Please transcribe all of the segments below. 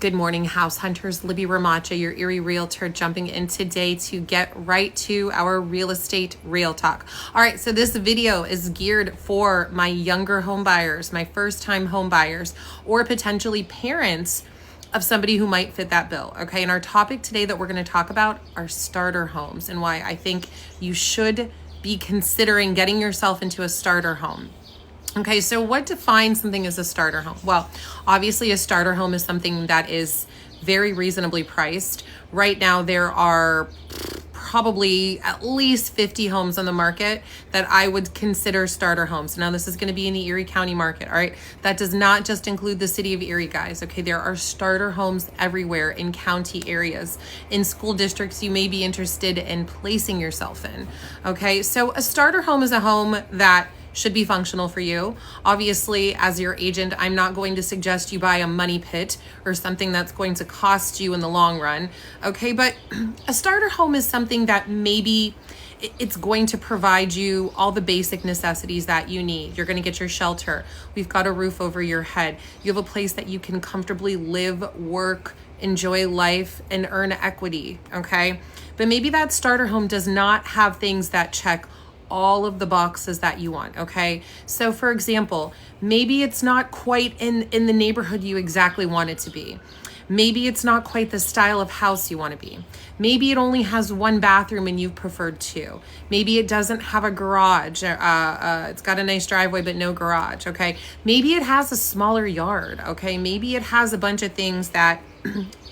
Good morning, house hunters. Libby Ramacha, your Erie realtor, jumping in today to get right to our real estate real talk. All right, so this video is geared for my younger home buyers, my first time home buyers, or potentially parents of somebody who might fit that bill. Okay, and our topic today that we're going to talk about are starter homes and why I think you should be considering getting yourself into a starter home. Okay, so what defines something as a starter home? Well, obviously a starter home is something that is very reasonably priced. Right now, there are probably at least 50 homes on the market that I would consider starter homes. Now, this is going to be in the Erie County market, all right? That does not just include the city of Erie, guys, okay? There are starter homes everywhere in county areas, in school districts you may be interested in placing yourself in, okay? So a starter home is a home that should be functional for you. Obviously, as your agent, I'm not going to suggest you buy a money pit or something that's going to cost you in the long run. Okay, but a starter home is something that maybe it's going to provide you all the basic necessities that you need. You're going to get your shelter. We've got a roof over your head. You have a place that you can comfortably live, work, enjoy life, and earn equity. Okay, but maybe that starter home does not have things that check all of the boxes that you want. Okay, so for example, maybe it's not quite in the neighborhood you exactly want it to be. Maybe it's not quite the style of house you want to be. Maybe it only has one bathroom and you've preferred two. Maybe it doesn't have a garage. It's got a nice driveway but no garage. Okay, maybe it has a smaller yard. Okay, maybe it has a bunch of things that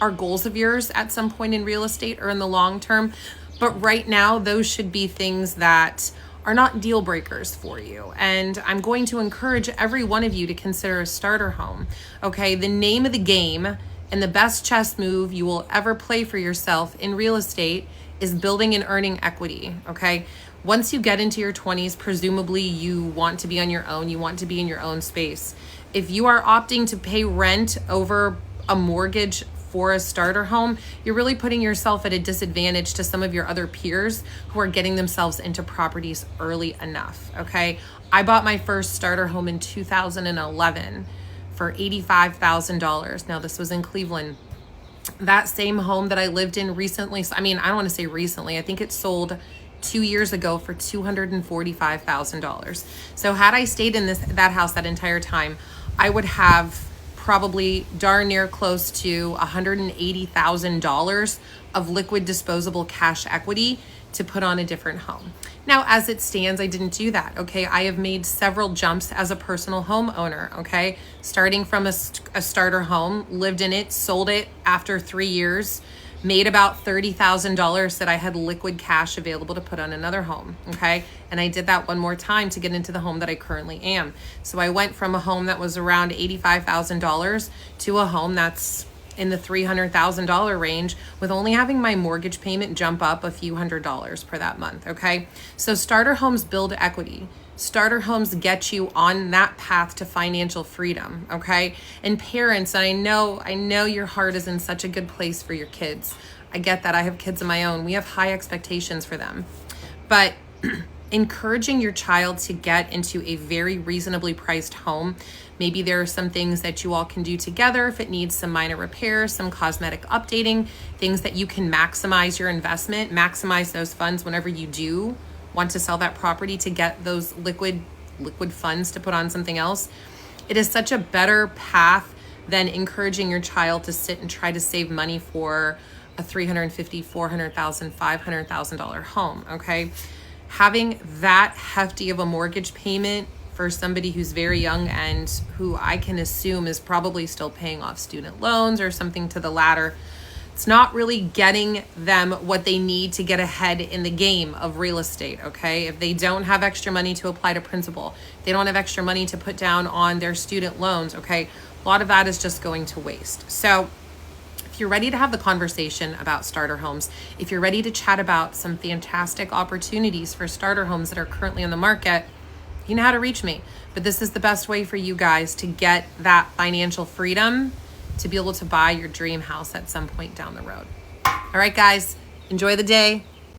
are goals of yours at some point in real estate or in the long term. But right now, those should be things that are not deal breakers for you. And I'm going to encourage every one of you to consider a starter home. Okay, the name of the game and the best chess move you will ever play for yourself in real estate is building and earning equity. Okay, once you get into your 20s, presumably you want to be on your own. You want to be in your own space. If you are opting to pay rent over a mortgage for a starter home, you're really putting yourself at a disadvantage to some of your other peers who are getting themselves into properties early enough. Okay, I bought my first starter home in 2011 for $85,000. Now, this was in Cleveland. That same home that I lived in recently, I mean, I don't want to say recently, I think it sold 2 years ago for $245,000. So had I stayed in that house that entire time, I would have probably darn near close to $180,000 of liquid disposable cash equity to put on a different home. Now, as it stands, I didn't do that. Okay, I have made several jumps as a personal homeowner. Okay, starting from a starter home, lived in it, sold it after 3 years, made about $30,000 that I had liquid cash available to put on another home. Okay, and I did that one more time to get into the home that I currently am. So I went from a home that was around $85,000 to a home that's in the $300,000 range, with only having my mortgage payment jump up a few $100s per that month. Okay, so starter homes build equity. Starter homes get you on that path to financial freedom. Okay, and parents, I know your heart is in such a good place for your kids. I get that. I have kids of my own. We have high expectations for them, but encouraging your child to get into a very reasonably priced home. Maybe there are some things that you all can do together if it needs some minor repairs, some cosmetic updating, things that you can maximize your investment, maximize those funds whenever you do want to sell that property to get those liquid funds to put on something else. It is such a better path than encouraging your child to sit and try to save money for a $350,000, $400,000, $500,000 home. Okay, having that hefty of a mortgage payment for somebody who's very young and who I can assume is probably still paying off student loans or something to the latter, it's not really getting them what they need to get ahead in the game of real estate. Okay, if they don't have extra money to apply to principal, they don't have extra money to put down on their student loans. Okay, a lot of that is just going to waste. So if you're ready to have the conversation about starter homes, if you're ready to chat about some fantastic opportunities for starter homes that are currently on the market, you know how to reach me. But this is the best way for you guys to get that financial freedom to be able to buy your dream house at some point down the road. All right, guys, enjoy the day.